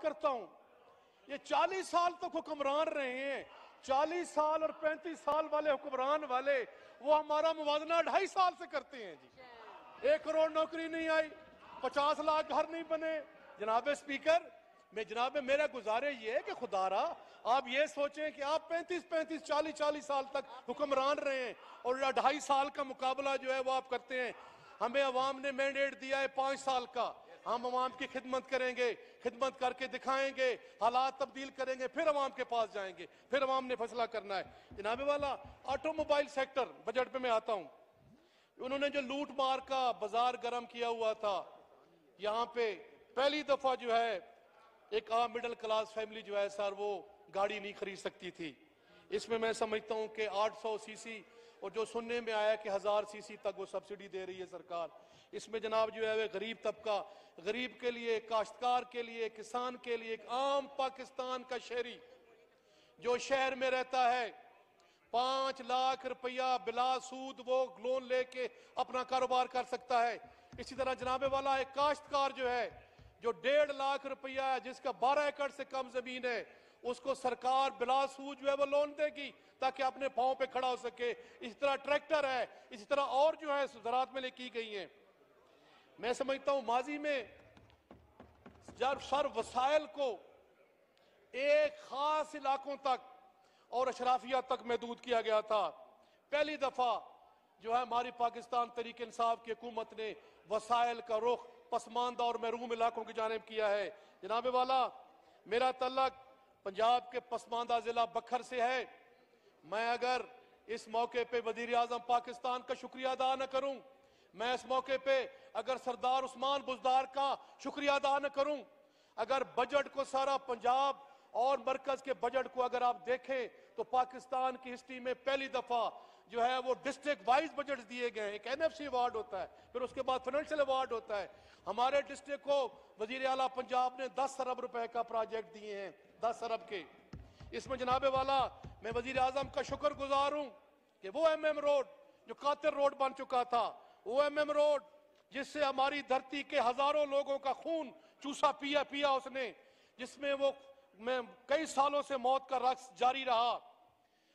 करता हूं, ये 40 साल तक हुक्मरान रहे हैं, 40 साल और 35 साल वाले हुक्मरान वाले वो हमारा मुवाजना 2.5 साल से करते हैं जी। 1 करोड़ नौकरी नहीं आई, 50 लाख घर नहीं बने। जनाब स्पीकर, मेरा गुजारे ये है कि खुदारा आप ये सोचें कि आप 35-35 40-40 साल तक हुक्मरान रहे हैं और 2.5 साल का मुकाबला जो है वो आप करते हैं। हमें अवाम ने मैंडेट दिया है 5 साल का, हम अवाम की खिदमत करेंगे, खिदमत करके दिखाएंगे, हालात तब्दील करेंगे, फिर अवाम के पास जाएंगे, फिर अवाम ने फैसला करना है। जनाबे वाला, ऑटोमोबाइल सेक्टर बजट पे मैं आता हूं, उन्होंने जो लूट मार का बाजार गर्म किया हुआ था, यहाँ पे पहली दफा जो है एक आम मिडिल क्लास फैमिली जो है सर वो गाड़ी नहीं खरीद सकती थी। इसमें मैं समझता हूं कि 800 सीसी और जो सुनने में आया कि 1000 सीसी तक वो सब्सिडी दे रही है सरकार। इसमें जनाब जो है गरीब तबका, गरीब के लिए, काश्तकार के लिए, किसान के लिए, एक आम पाकिस्तान का शहरी जो शहर में रहता है 5 लाख रुपया बिला सूद वो लोन लेके अपना कारोबार कर सकता है। इसी तरह जनाबे वाला एक काश्तकार जो है जो 1.5 लाख रुपया है, जिसका 12 एकड़ से कम जमीन है, उसको सरकार बिला सूद जो है वो लोन देगी ताकि अपने पांव पे खड़ा हो सके। इसी तरह ट्रैक्टर है, इसी तरह और जो है ज़राअत में की गई है। मैं समझता हूं माजी में जब सर वसाइल को एक खास इलाकों तक और अशराफिया तक महदूद किया गया था, पहली दफा जो है हमारी पाकिस्तान तहरीक इंसाफ की हुकूमत ने वसाइल का रुख पसमानदा और महरूम इलाकों की जानिब किया है। जनाबे वाला, मेरा तल्लक पंजाब के पसमानदा जिला बखर से है। मैं अगर इस मौके पे वजीर आजम पाकिस्तान का शुक्रिया अदा न करूं, मैं इस मौके पे अगर सरदार उस्मान बुज़दार का शुक्रिया अदा न करूं, अगर बजट को सारा पंजाब और मरकज के बजट को अगर आप देखें तो पाकिस्तान की हिस्ट्री में पहली दफा जो है वो डिस्ट्रिक्ट वाइज बजट दिए गए। एक NFC अवार्ड होता है, फिर उसके बाद फाइनेंशियल अवार्ड होता है। हमारे डिस्ट्रिक्ट को वजीर आला पंजाब ने 10 अरब रुपए का प्रोजेक्ट दिए हैं, 10 अरब के। इसमें जनाबे वाला मैं वजीर आजम का शुक्रगुजार हूं कि वो MM रोड जो कातिर रोड बन चुका था, वो MM रोड जिससे हमारी धरती के हजारों लोगों का खून चूसा पिया उसने, जिसमें वो में कई सालों से मौत का रक्स जारी रहा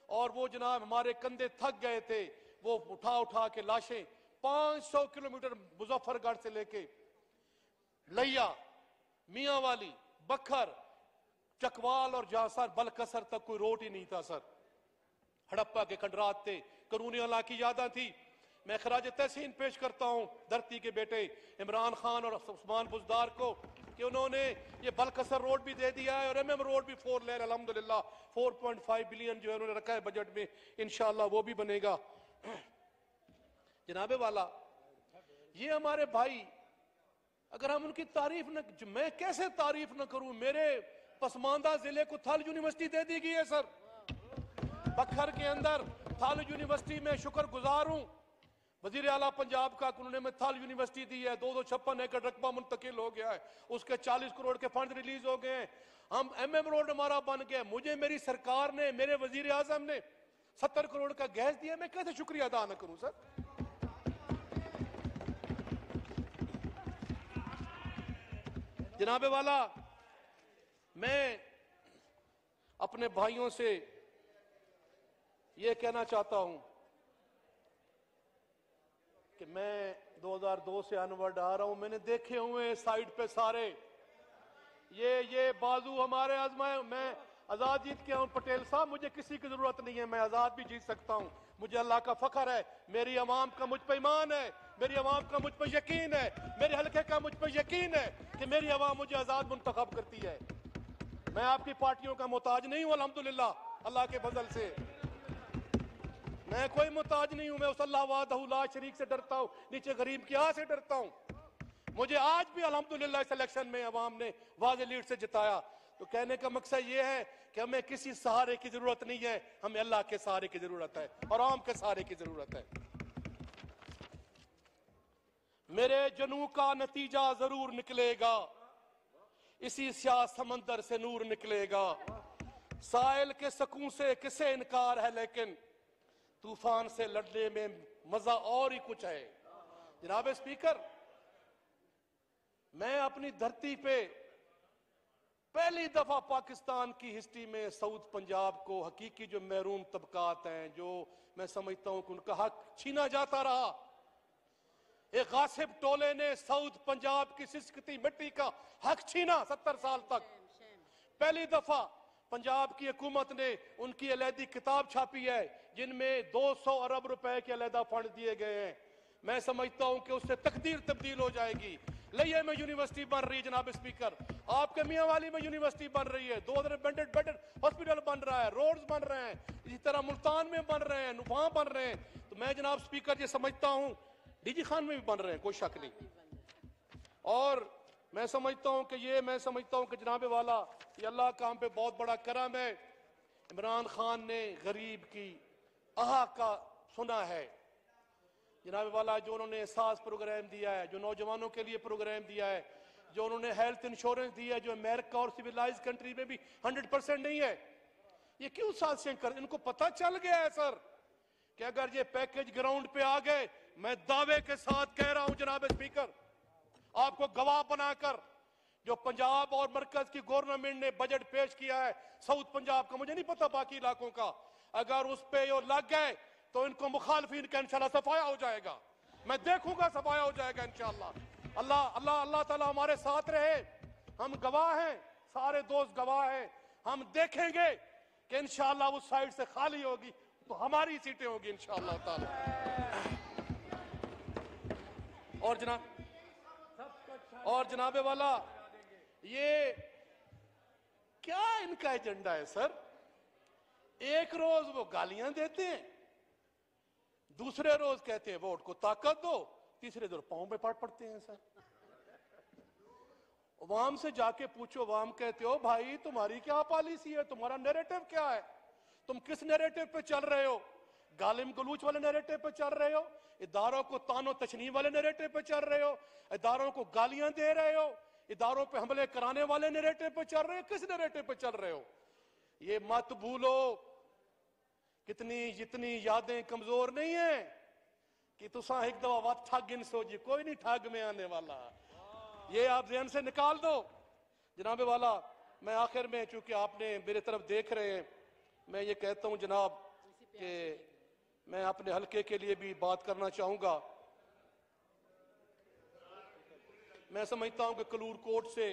और वो जनाब हमारे कंधे थक गए थे, वो उठा उठा के लाशें 500 किलोमीटर मुजफ्फरगढ़ से लेके लिया, मियां वाली, बखर, चकवाल और जासर, बलकसर तक कोई रोड ही नहीं था सर। हड़प्पा के खंडरात थे, कानूनी इलाकी यादा थी। मैं खराज तहसीन पेश करता हूं धरती के बेटे इमरान खान और उस्मान बुज़दार को कि उन्होंने ये बलकसर रोड भी दे दिया है और MM रोड भी 4 लेन अल्हम्दुलिल्लाह 4.5 बिलियन जो है उन्होंने रखा है बजट में, इंशाअल्लाह वो भी बनेगा। जनाबे वाला, ये हमारे भाई, अगर हम उनकी तारीफ न, मैं कैसे तारीफ न करूं, मेरे पसमानदा जिले को थल यूनिवर्सिटी दे दी गई है सर, बखर के अंदर थल यूनिवर्सिटी में शुक्रगुजार हूं वजीर आला पंजाब का, उन्होंने में थल यूनिवर्सिटी दी है, 256 एकड़ रकबा मुंतकिल हो गया है, उसके 40 करोड़ के फंड रिलीज हो गए हैं, हम MM रोड हमारा बन गया। मुझे मेरी सरकार ने, मेरे वजीर आजम ने 70 करोड़ का गैस दिया, मैं कैसे शुक्रिया अदा न करूं सर। जनाबे वाला, मैं अपने भाइयों से यह कहना चाहता हूं कि मैं 2002 से अनवर्ड आ रहा हूं, मैंने देखे हुए साइड पे सारे ये बाजू हमारे आजमाए। मैं आजाद जीत के हूं पटेल साहब, मुझे किसी की जरूरत नहीं है, मैं आजाद भी जीत सकता हूं, मुझे अल्लाह का फख्र है, मेरी अवाम का मुझ पर ईमान है, मेरी अवाम का मुझ पर यकीन है, मेरे हल्के का मुझ पर यकीन है कि मेरी अवाम मुझे आजाद मुंतखब करती है। मैं आपकी पार्टियों का मोहताज नहीं हूं, अल्हम्दुलिल्लाह अल्लाह के फजल से मैं कोई मोहताज नहीं हूं। मैं उस अल्लाह वाहदहू ला शरीक से डरता हूं, नीचे गरीब की आह से डरता हूं। मुझे आज भी अल्हम्दुलिल्लाह इस इलेक्शन में अवाम ने वाज़ेह लीड से जिताया। तो कहने का मकसद ये है कि हमें किसी सहारे की जरूरत नहीं है, हमें अल्लाह के सहारे की जरूरत है और आम के सहारे की जरूरत है। मेरे जनू का नतीजा जरूर निकलेगा, इसी स्याह समंदर से नूर निकलेगा, साहिल के सकून से किसे इनकार है, लेकिन तूफान से लड़ने में मजा और ही कुछ है। जनाब स्पीकर, मैं अपनी धरती पे पहली दफा पाकिस्तान की हिस्ट्री में साउथ पंजाब को हकीकी जो महरूम तबकात हैं, जो मैं समझता हूं कि उनका हक छीना जाता रहा, एक गासिब टोले ने साउथ पंजाब की सिसकती मिट्टी का हक छीना 70 साल तक। पहली दफा पंजाब की हुकूमत ने उनकी अलहदी किताब छापी है जिनमें 200 अरब रुपए के अलहदा फंड दिए गए हैं। मैं समझता हूं कि उससे तकदीर तब्दील हो जाएगी। लिये में यूनिवर्सिटी बन रही है जनाब स्पीकर, आपके मियां वाली में यूनिवर्सिटी बन रही है, 2 बेडेड हॉस्पिटल बन रहा है, रोड्स बन रहे हैं, इसी तरह मुल्तान में बन रहे हैं, नुफा बन रहे हैं। तो मैं जनाब स्पीकर ये समझता हूं डीजी खान में भी बन रहे हैं, कोई शक नहीं। और मैं समझता हूं कि जनाब वाला ये अल्लाह का हम पे बहुत बड़ा करम है। इमरान खान ने गरीब की आह का सुना है जनाब वाला, जो उन्होंने एहसास प्रोग्राम दिया है, जो नौजवानों के लिए प्रोग्राम दिया है, जो उन्होंने हेल्थ इंश्योरेंस दिया है, जो अमेरिका और सिविलाइज कंट्री में भी 100% नहीं है। ये क्यों साजिशें कर, इनको पता चल गया है सर कि अगर ये पैकेज ग्राउंड पे आ गए, मैं दावे के साथ कह रहा हूं जनाब स्पीकर, आपको गवाह बनाकर, जो पंजाब और मरकज की गवर्नमेंट ने बजट पेश किया है साउथ पंजाब का, मुझे नहीं पता बाकी इलाकों का, अगर उस पे ये लग गए तो इनको मुखालफिन का इंशाल्लाह सफाया हो जाएगा। मैं देखूंगा सफाया हो जाएगा इंशाल्लाह। अल्लाह अल्लाह अल्लाह ताला हमारे साथ रहे। हम गवाह हैं, सारे दोस्त गवाह हैं। हम देखेंगे कि इंशाल्लाह उस साइड से खाली होगी तो हमारी सीटें होगी इंशाल्लाह ताला। और जनाबे वाला, ये क्या इनका एजेंडा है सर? एक रोज वो गालियां देते हैं, दूसरे रोज कहते हैं वोट को ताकत दो, तीसरे दिन पांव पे पड़ते हैं सर। अवाम से जाके पूछो, अवाम कहते हो भाई तुम्हारी क्या पॉलिसी है, तुम्हारा नैरेटिव क्या है, तुम किस नैरेटिव पे चल रहे हो? गालिम गलूच वाले नैरेटिव पे चल रहे हो, इदारों को तानो तशनी वाले नैरेटिव पे चल रहे हो, इदारों को गालियां दे रहे हो, इदारों पे हमले कराने वाले नैरेटिव पे चल रहे हो, किस नैरेटिव पे चल रहे हो? ये मत भूलो कितनी जितनी यादें कमजोर नहीं है कि तुसा एक दफा वत ठग इन सोची, कोई नहीं ठग में आने वाला, ये आप ज़हन से निकाल दो। जनाबे वाला, मैं आखिर में, चूंकि आपने मेरे तरफ देख रहे हैं, मैं ये कहता हूं जनाब कि मैं अपने हलके के लिए भी बात करना चाहूंगा। मैं समझता हूं कि कलूर कोट से,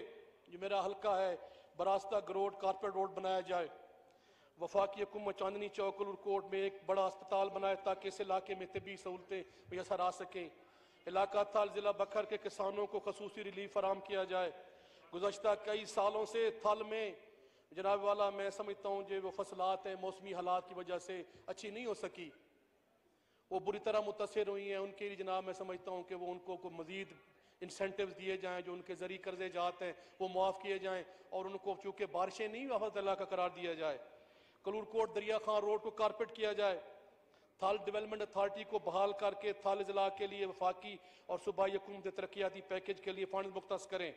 जो मेरा हलका है, बरास्ता गरोड कारपेट रोड बनाया जाए। वफाकी हुकूमत चांदनी चौक कलूर कोट में एक बड़ा अस्पताल बनाए ताकि इस इलाके में तबी सहूलतें मैसर आ सकें। इलाका थल जिला बखर के किसानों को खसूसी रिलीफ फराम किया जाए। गुज़श्ता कई सालों से थल में जनाब वाला, मैं समझता हूँ जो वो फसलात हैं मौसमी हालात की वजह से अच्छी नहीं हो सकी, वो बुरी तरह मुतासर हुई हैं। उनके लिए जनाब मैं समझता हूँ कि वो उनको मज़ीद इंसेंटिव्स दिए जाएं, जो उनके ज़रिए कर्जे जाते हैं वो मुआफ़ किए जाएं, और उनको चूँकि बारिशें नहीं आफत इलाका करार दिया जाए। कलूर कोट दरिया खान रोड को कारपेट किया जाए। थल डेवलपमेंट अथॉरिटी को बहाल करके थल जिला के लिए वफाकी और सूबाई हुकूमत तरक्याती पैकेज के लिए फंड मुख्तस करें।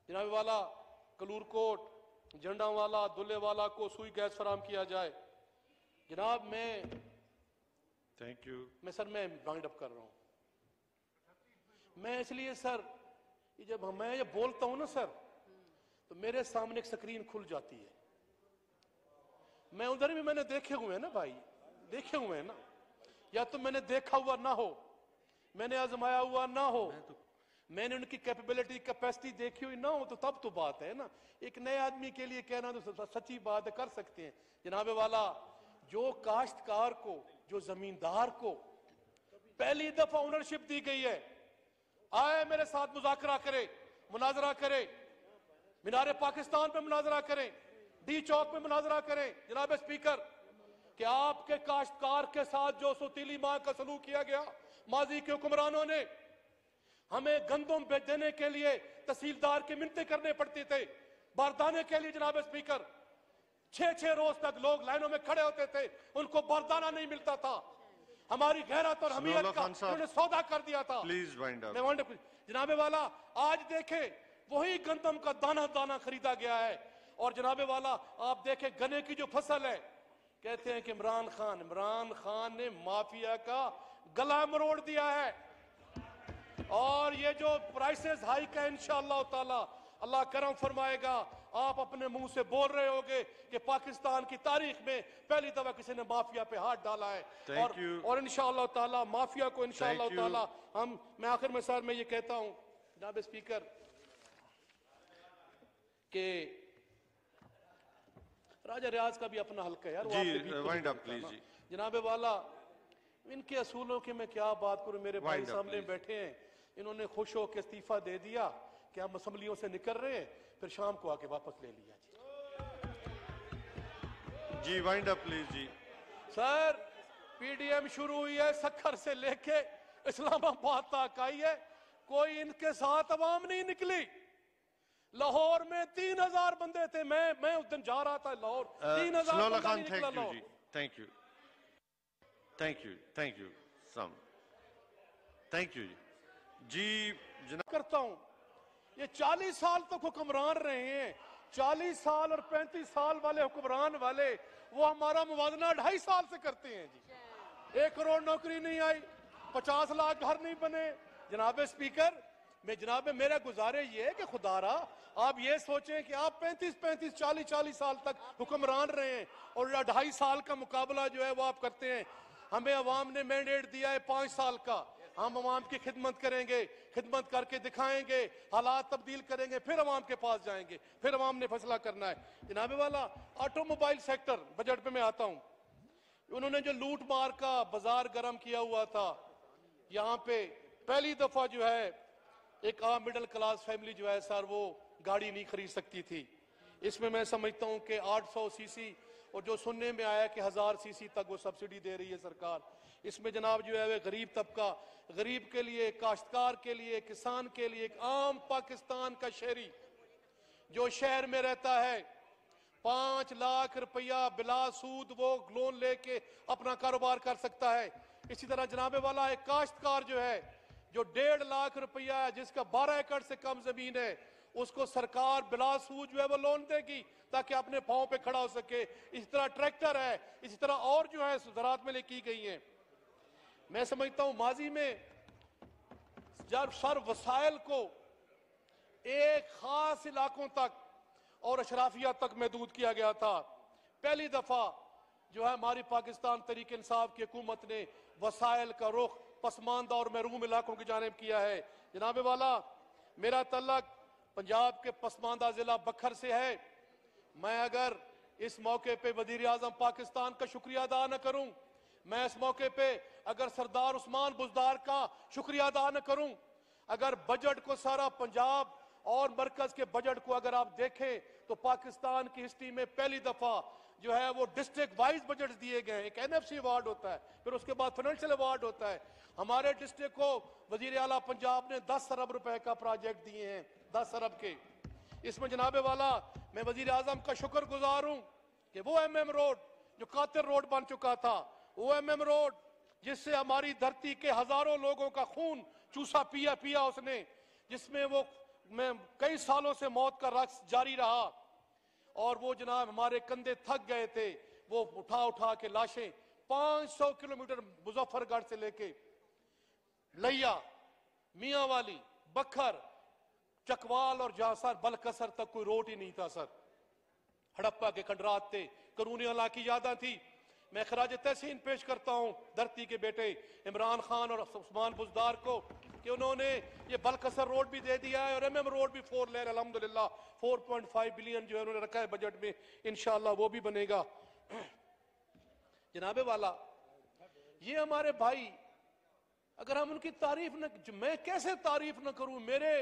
जनाब वाला, कलूर कोट, झंडावाला, दुल्लेवाला को सुई गैस फराम किया जाए। जनाब थैंक यू। मैं बाइंड अप कर रहा हूं। मैं इसलिए सर, जब मैं ये बोलता हूं ना सर, तो मेरे सामने एक स्क्रीन खुल जाती है। मैं उधर भी मैंने देखे हुए हैं ना भाई, देखे हुए हैं ना, या तो मैंने देखा हुआ ना हो, मैंने आजमाया हुआ ना हो, मैंने उनकी कैपेबिलिटी कैपेसिटी देखी हुई ना हो, तो तब तो बात है ना। एक नए आदमी के लिए कहना तो सच्ची बात है, कर सकते हैं। जनाबे वाला, जो काश्तकार को, जो जमींदार को पहली दफा ओनरशिप दी गई है, आए मेरे साथ मुजाकरा करे, मुनाजरा करे, मीनारे पाकिस्तान पे मुनाजरा करें, डी चौक पे मुनाजरा करें। जनाब स्पीकर, कि आपके काश्तकार के साथ जो सौतीली मां का सलूक किया गया माजी के हुक्मरानों ने, हमें गंदम देने के लिए तहसीलदार की मिन्नतें करने पड़ती थे बारदाने के लिए। जनाब स्पीकर, 6-6 रोज तक लोग लाइनों में खड़े होते थे, उनको बारदाना नहीं मिलता था। हमारी गैरत और हमीयत का उन्होंने सौदा कर दिया था। Please wind up. जनाबे वाला, आज देखे वही गंदम का दाना दाना खरीदा गया है। और जनाबे वाला, आप देखें गन्ने की जो फसल है, कहते हैं कि इमरान खान ने माफिया का गला मरोड़ दिया है। और ये जो प्राइसेस हाइक है, इंशाअल्लाह ताला अल्लाह करम फरमाएगा, आप अपने मुंह से बोल रहे होगे कि पाकिस्तान की तारीख में पहली दफा किसी ने माफिया पे हाथ डाला है। Thank you. और इंशाअल्लाह ताला माफिया को इंशाअल्लाह Thank you. ताला मैं आखिर में सर मैं ये कहता हूं जनाब स्पीकर कि राजा रियाज का भी अपना हल्का है यार, वो आपसे जी भी वाइंड अप खुद प्लीज ना। जी। जनाबे वाला इनके असूलों की मैं क्या बात करूं, मेरे भाई Wind up, सामने please. बैठे हैं, इन्होंने खुश होकर इस्तीफा दे दिया कि हम असम्बलियों से निकल रहे हैं, फिर शाम को आके वापस ले लिया जी वाइंड अप प्लीज जी। सर पीडीएम शुरू हुई है सखर से लेके इस्लामाबाद तक आई है, कोई इनके साथ अवाम नहीं निकली। लाहौर में 3000 बंदे थे, मैं उस दिन जा रहा था लाहौर, 3000 सलोला बंदा खान नहीं निकला थैंक यू लाहौर। जी। Thank you some thank you जी जनाब। करता हूं ये 40 साल तक हुक्मरान रहे हैं, 40 साल और 35 साल वाले हुक्मरान वाले वो हमारा मुवाजना 2.5 साल से करते हैं जी। 1 करोड़ नौकरी नहीं आई, 50 लाख घर नहीं बने। जनाब स्पीकर मैं जनाब मेरा गुजारे ये है कि खुदारा आप ये सोचें कि आप 35 40 साल तक हुक्मरान रहे हैं और 2.5 साल का मुकाबला जो है वो आप करते हैं। हमें अवाम ने मैंडेट दिया है 5 साल का, हम अवाम की खिदमत करेंगे, खिदमत करके दिखाएंगे, हालात तब्दील करेंगे, फिर अवाम के पास जाएंगे, फिर अवाम ने फैसला करना है। जनाबे वाला ऑटोमोबाइल सेक्टर बजट पे मैं आता हूं, उन्होंने जो लूट मार का बाजार गर्म किया हुआ था, यहाँ पे पहली दफा जो है एक आम मिडिल क्लास फैमिली जो है सर वो गाड़ी नहीं खरीद सकती थी। इसमें मैं समझता हूं कि 800 सीसी और जो सुनने में आया कि 1000 सीसी तक वो सब्सिडी दे रही है सरकार। इसमें जनाब जो है वे गरीब तबका, गरीब के लिए, काश्तकार के लिए, किसान के लिए, एक आम पाकिस्तान का शहरी जो शहर में रहता है 5 लाख रुपया बिला सूद वो लोन लेके अपना कारोबार कर सकता है। इसी तरह जनाबे वाला एक काश्तकार जो है जो 1.5 लाख रुपया है, जिसका 12 एकड़ से कम जमीन है, उसको सरकार बिला सूद जो है वो लोन देगी ताकि अपने पांव पे खड़ा हो सके। इसी तरह ट्रैक्टर है, इसी तरह और जो है ज़राअत में की गई है। मैं समझता हूं माजी में जब सर वसाइल को एक खास इलाकों तक और अशराफिया तक महदूद किया गया था, पहली दफा जो है हमारी पाकिस्तान तहरीक इंसाफ की हुकूमत ने वसाइल का रुख पसमानदा और महरूम इलाकों की जानिब किया है। जनाबे वाला मेरा तल्लक पंजाब के पसमानदा जिला बखर से है। मैं अगर इस मौके पे वजीर आजम पाकिस्तान का शुक्रिया अदा न करूं, मैं इस मौके पे अगर सरदार उस्मान बुजदार का शुक्रिया अदा न करूं, अगर बजट को सारा पंजाब और मरकज के बजट को अगर आप देखें तो पाकिस्तान की हिस्ट्री में पहली दफा जो है वो डिस्ट्रिक्ट वाइज बजट दिए गए। एक एनएफसी अवार्ड होता है, फिर उसके बाद फाइनेंशियल अवार्ड होता है। हमारे डिस्ट्रिक्ट को वजीर आला पंजाब ने 10 अरब रुपए का प्रोजेक्ट दिए हैं, 10 अरब के। इसमें जनाबे वाला मैं वजीर आजम का शुक्रगुजार हूं कि वो एमएम रोड जो कातिर रोड बन चुका था, वो एमएम रोड जिससे हमारी धरती के हजारों लोगों का खून चूसा पिया उसने, जिसमें वो में कई सालों से मौत का रक्स जारी रहा और वो जनाब हमारे कंधे थक गए थे, वो उठा के लाशें 500 किलोमीटर मुजफ्फरगढ़ से लेके लिया, मियां वाली, बखर, चकवाल और जासर, बलकसर तक कोई रोड ही नहीं था सर। हड़प्पा के खंडरात थे, कानूनी इलाकी यादा थी। मैं खराज तहसीन पेश करता हूं धरती के बेटे इमरान खान और उस्मान बुजदार को कि उन्होंने ये बलकसर रोड भी दे दिया है और एमएम रोड भी 4 लेन अल्हम्दुलिल्लाह 4.5 बिलियन जो है उन्होंने रखा है बजट में, इंशाअल्लाह वो भी बनेगा। जनाबे वाला ये हमारे भाई, अगर हम उनकी तारीफ न, मैं कैसे तारीफ न करूं, मेरे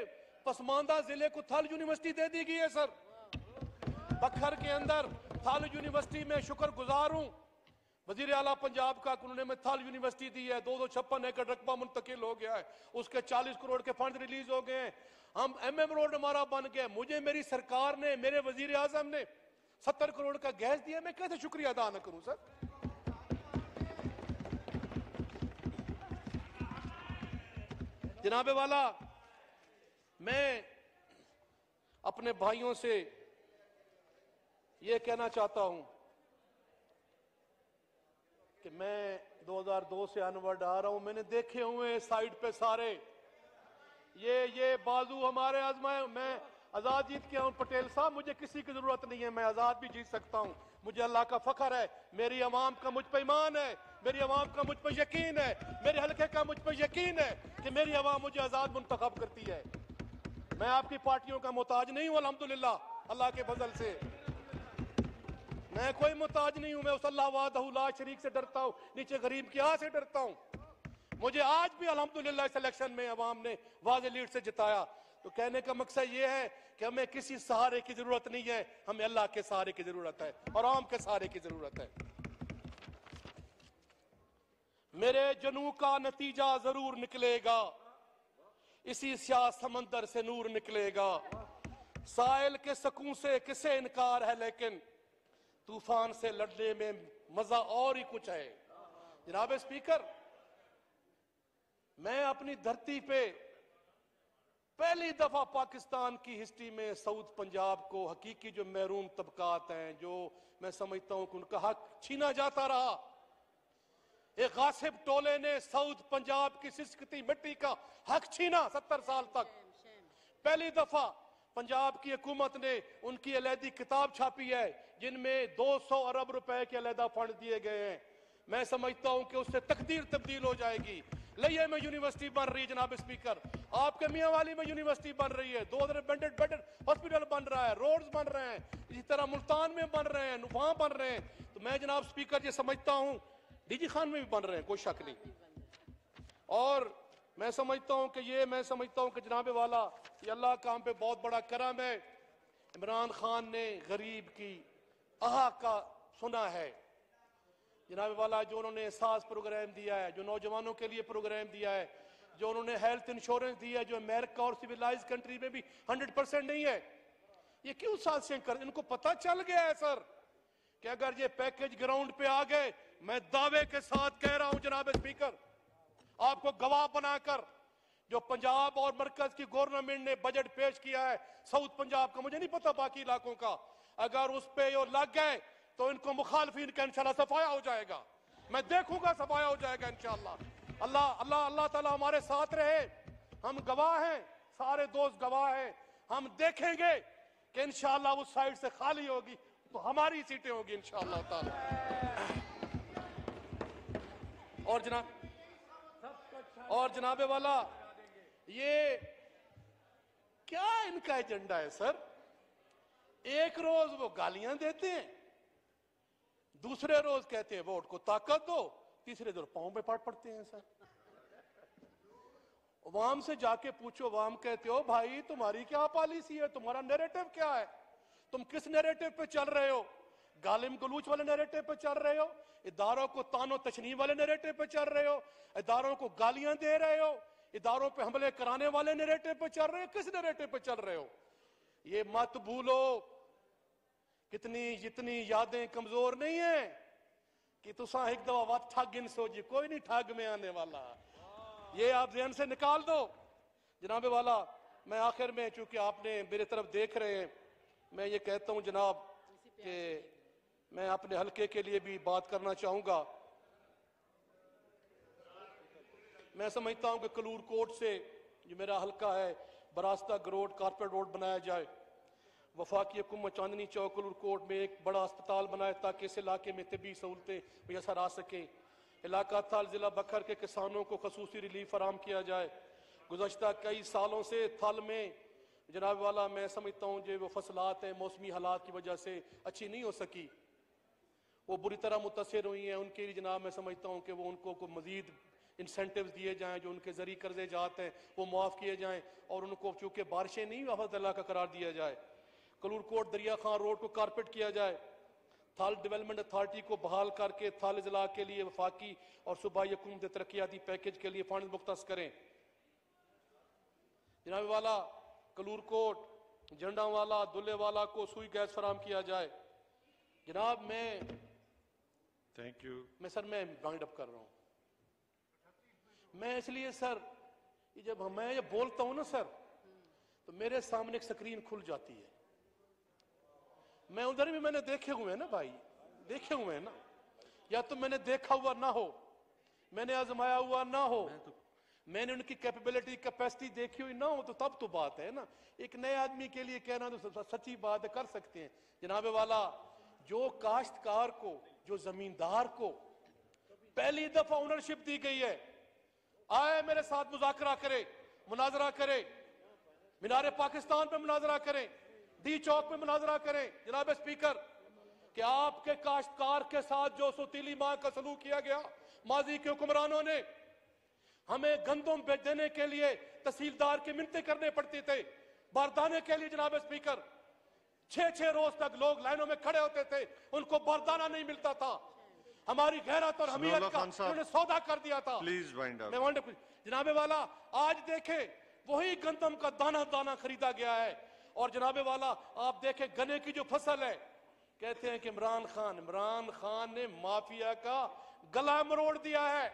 पसमानदा जिले को थल यूनिवर्सिटी दे दी गई है सर। बखर के अंदर थल यूनिवर्सिटी में शुक्रगुजार हूं वजीर आला पंजाब का, उन्होंने में थल यूनिवर्सिटी दी है। 256 एकड़ रकबा मुंतकिल हो गया है, उसके 40 करोड़ के फंड रिलीज हो गए हैं। हम एमएम रोड हमारा बन गया। मुझे मेरी सरकार ने, मेरे वजीर आजम ने 70 करोड़ का गैस दिया, मैं कैसे शुक्रिया अदा न करूं सर। जनाबे वाला मैं अपने भाइयों से यह कहना चाहता हूं कि मैं 2002 से अनवर्ड आ रहा हूं, मैंने देखे हुए साइड पे सारे ये बाजू हमारे आजमाए। आजाद जीत के आऊं पटेल साहब, मुझे किसी की जरूरत नहीं है, मैं आजाद भी जीत सकता हूं। मुझे अल्लाह का फख्र है, मेरी अवाम का मुझ पर ईमान है, मेरी अवाम का मुझ पर यकीन है, मेरे हल्के का मुझ पर यकीन है कि मेरी अवाम मुझे आजाद मुंतखब करती है। मैं आपकी पार्टियों का मोहताज नहीं हूं, अल्हम्दुलिल्लाह, अल्लाह के फजल से मैं कोई मोहताज नहीं हूं। मैं उस अल्लाह वाहदहू ला शरीक से डरता हूं, नीचे गरीब की आह से डरता हूं। मुझे आज भी अल्हम्दुलिल्लाह इस इलेक्शन में अवाम ने वाज़े लीड से जिताया। तो कहने का मकसद ये है कि हमें किसी सहारे की जरूरत नहीं है, हमें अल्लाह के सहारे की जरूरत है और आम के सहारे की जरूरत है। मेरे जनू का नतीजा जरूर निकलेगा, इसी स्याह समंदर से नूर निकलेगा। साहिल के सकून से किसे इनकार है, लेकिन तूफान से लड़ने में मजा और ही कुछ है। जनाब स्पीकर, मैं अपनी धरती पे पहली दफा पाकिस्तान की हिस्ट्री में साउथ पंजाब को, हकीकी जो महरूम तबकात हैं, जो मैं समझता हूं कि उनका हक छीना जाता रहा, एक गासिब टोले ने साउथ पंजाब की सिसकती मिट्टी का हक छीना 70 साल तक। पहली दफा पंजाब की हुकूमत ने उनकी अलहदी किताब छापी है, जिनमें 200 अरब रुपए के अलहदा फंड दिए गए हैं। मैं समझता हूं कि उससे तकदीर तब्दील हो जाएगी। लइया में यूनिवर्सिटी बन रही है जनाब स्पीकर, आपके मियांवाली में यूनिवर्सिटी बन रही है, 2 बेडेड हॉस्पिटल बन रहा है, रोड्स बन रहे हैं, इसी तरह मुल्तान में बन रहे हैं, नुफा बन रहे हैं। तो मैं जनाब स्पीकर ये समझता हूं डीजी खान में भी बन रहे हैं, कोई शक नहीं। और मैं समझता हूं कि जनाब वाला ये अल्लाह का हम पे बहुत बड़ा करम है। इमरान खान ने गरीब की आह का सुना है जनाब वाला, जो उन्होंने एहसास प्रोग्राम दिया है, जो नौजवानों के लिए प्रोग्राम दिया है, जो उन्होंने हेल्थ इंश्योरेंस दिया है, जो अमेरिका और सिविलाइज कंट्री में भी 100% नहीं है। ये क्यों साजिशें कर, इनको पता चल गया है सर कि अगर ये पैकेज ग्राउंड पे आ गए, मैं दावे के साथ कह रहा हूं जनाब स्पीकर, आपको गवाह बनाकर, जो पंजाब और मरकज की गवर्नमेंट ने बजट पेश किया है साउथ पंजाब का, मुझे नहीं पता बाकी इलाकों का, अगर उस पे ये लग गए तो इनको मुखालफिन का इंशाल्लाह सफाया हो जाएगा। मैं देखूंगा सफाया हो जाएगा इंशाल्लाह। अल्लाह अल्लाह अल्लाह ताला हमारे साथ रहे। हम गवाह हैं, सारे दोस्त गवाह हैं। हम देखेंगे कि इंशाल्लाह उस साइड से खाली होगी तो हमारी सीटें होगी इंशाल्लाह ताला। और जनाबे वाला, ये क्या इनका एजेंडा है सर? एक रोज वो गालियां देते हैं, दूसरे रोज कहते हैं वोट को ताकत दो, तीसरे दिन पांव पे पाट पड़ते हैं सर। अवाम से जाके पूछो, अवाम कहते हो भाई तुम्हारी क्या पॉलिसी है, तुम्हारा नैरेटिव क्या है, तुम किस नैरेटिव पे चल रहे हो? गालिम गलूच वाले नैरेटिव पे चल रहे हो, इदारों को तानो तशनी वाले नैरेटिव पे चल रहे हो, इदारों को गालियां दे रहे हो, इदारों पे हमले कराने वाले नैरेटिव पे चल रहे हो, किस नैरेटिव पे चल रहे हो? ये मत भूलो जितनी यादें कमजोर नहीं है कि तुसा एक दफा वत ठग इन सोची, कोई नहीं ठग में आने वाला, ये आप ध्यान से निकाल दो। जनाबे वाला, मैं आखिर में, चूंकि आपने मेरे तरफ देख रहे हैं, मैं ये कहता हूं जनाब कि मैं अपने हलके के लिए भी बात करना चाहूंगा। मैं समझता हूं कि कलूर कोट से, जो मेरा हलका है, बरास्ता गरोड कारपेट रोड बनाया जाए। वफाकी हुकूमत चांदनी चौक कलूर कोट में एक बड़ा अस्पताल बनाए ताकि इस इलाके में तबी सहूलतें मैसर आ सके। इलाका थल जिला बखर के किसानों को खसूसी रिलीफ फराम किया जाए। गुज़श्ता कई सालों से थल में जनाब वाला, मैं समझता हूँ जो वो फसलात हैं मौसमी हालात की वजह से अच्छी नहीं हो सकी, वो बुरी तरह मुतासर हुई हैं। उनके लिए जनाब मैं समझता हूँ कि वो उनको मजीद इंसेंटिव्स दिए जाएं, जो उनके जरिए कर्जे जाते हैं वो मुआफ़ किए जाएं, और उनको चूँकि बारिशें नहीं आफत अल्लाह का करार दिया जाए। कलूर कोट दरिया खान रोड को कारपेट किया जाए। थल डेवलपमेंट अथॉरिटी को बहाल करके थल जिला के लिए वफाकी और सूबाई हुकूमत तरक्याती पैकेज के लिए फंड मुख्तस करें। जनाब वाला, कलूर कोट, झंडावाला, दुल्लेवाला को सुई गैस फराम किया जाए। जनाब थैंक यू। मैं वाइंड अप कर रहा हूं। मैं इसलिए सर, जब मैं ये बोलता हूं ना सर, तो मेरे सामने एक स्क्रीन खुल जाती है। मैं उधर भी मैंने देखे हुए हैं ना भाई, देखे हुए हैं ना, या तो मैंने देखा हुआ ना हो, मैंने आजमाया हुआ ना हो, मैंने उनकी कैपेबिलिटी कैपेसिटी देखी हुई ना हो तो तब तो बात है ना। एक नए आदमी के लिए कहना तो सच्ची बात है, कर सकते हैं। जनाबे वाला, जो काश्तकार को, जो जमींदार को पहली दफा ओनरशिप दी गई है, आए मेरे साथ मुजाकरा करे, मुनाजरा करे, मीनारे पाकिस्तान पे मुनाजरा करें, डी चौक पे मुनाजरा करें। जनाब स्पीकर, कि आपके काश्तकार के साथ जो सौतीली मां का सलूक किया गया माजी के हुक्मरानों ने, हमें गंदम देने के लिए तहसीलदार की मिन्नतें करने पड़ती थे बारदाने के लिए। जनाब स्पीकर, 6-6 रोज तक लोग लाइनों में खड़े होते थे, उनको बारदाना नहीं मिलता था। हमारी गैरत और हमीयत का उन्होंने सौदा कर दिया था। Please wind up. मैं जनाबे वाला, आज देखे वही गंदम का दाना दाना खरीदा गया है। और जनाबे वाला, आप देखे गन्ने की जो फसल है, कहते हैं कि इमरान खान ने माफिया का गला मरोड़ दिया है।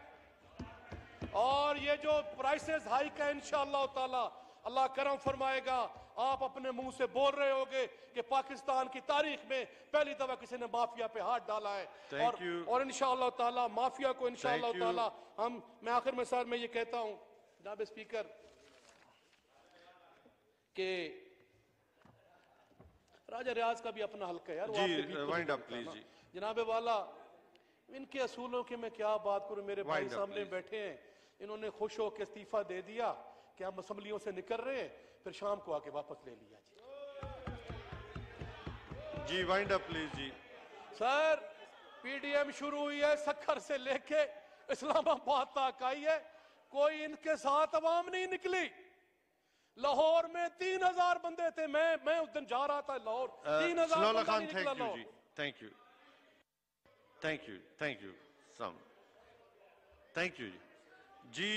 और ये जो प्राइसेस हाइक है, इंशाअल्लाह ताला अल्लाह करम फरमाएगा, आप अपने मुंह से बोल रहे होगे कि पाकिस्तान की तारीख में पहली दफा किसी ने माफिया पे हाथ डाला है। और इंशाअल्लाह ताला माफिया को इंशाअल्लाह ताला मैं आखिर में सर मैं ये कहता हूं जनाब स्पीकर कि राजा रियाज का भी अपना हल्का है यार, जी वाइंड अप प्लीज। जी जनाबे वाला, इनके असूलों की मैं क्या बात करूं, मेरे भाई सामने बैठे हैं, इन्होंने खुश होकर इस्तीफा दे दिया कि हम असम्बलियों से निकल रहे हैं, फिर शाम को आके वापस ले लिया। जी वाइंड अप प्लीज। जी सर, पीडीएम शुरू हुई है सक्खर से लेके इस्लामाबाद तक आई है, कोई इनके साथ अवाम नहीं निकली। लाहौर में 3000 बंदे थे, मैं उस दिन जा रहा था लाहौर, 3000 बंदा नहीं निकला Lahore. Thank you thank you thank you some thank you ji.